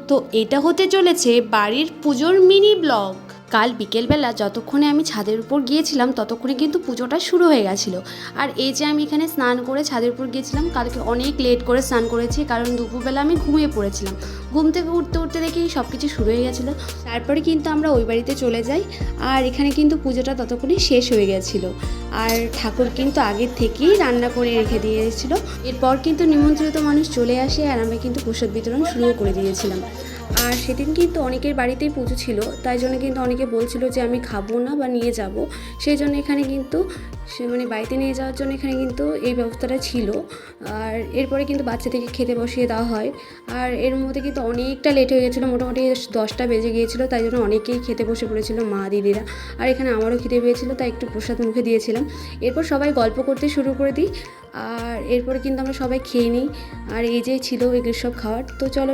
তো এটা হতে চলেছে বাড়ির পুজোর মিনি ব্লগ। কাল বিকেলবেলা যতক্ষণে আমি ছাদের উপর গিয়েছিলাম ততক্ষণে কিন্তু পুজোটা শুরু হয়ে গেছিলো। আর এই যে আমি এখানে স্নান করে ছাদের উপর গিয়েছিলাম, কালকে অনেক লেট করে স্নান করেছি কারণ দুপুরবেলা আমি ঘুমিয়ে পড়েছিলাম। ঘুম থেকে উঠতে উঠতে দেখি সব কিছু শুরু হয়ে গেছিলো। তারপরে কিন্তু আমরা ওই বাড়িতে চলে যাই, আর এখানে কিন্তু পুজোটা ততক্ষণে শেষ হয়ে গেছিলো। আর ঠাকুর কিন্তু আগের থেকেই রান্না করে রেখে দিয়েছিলো। এরপর কিন্তু নিমন্ত্রিত মানুষ চলে আসে আর আমি কিন্তু প্রসাদ বিতরণ শুরু করে দিয়েছিলাম। আর সেদিন কিন্তু অনেকের বাড়িতেই পুজো ছিল, তাই জন্য কিন্তু অনেকে বলছিল যে আমি খাবো না বা নিয়ে যাব, সেই জন্য এখানে কিন্তু বাড়িতে নিয়ে যাওয়ার জন্য এখানে কিন্তু এই ব্যবস্থাটা ছিল। আর এরপরে কিন্তু বাচ্চাদেরকে খেতে বসিয়ে দেওয়া হয়। আর এর মধ্যে কিন্তু অনেকটা লেট হয়ে গেছিলো, মোটামুটি 10টা বেজে গিয়েছিলো, তাই জন্য অনেকেই খেতে বসে পড়েছিল, মা দিদিরা। আর এখানে আমারও খেতে পেয়েছিলো, তাই একটু প্রসাদ মুখে দিয়েছিলাম। এরপর সবাই গল্প করতে শুরু করে দিই, আর এরপরে কিন্তু আমরা সবাই খেয়ে নিই। আর এই যে ছিল এগুলো সব খাওয়ার। তো চলো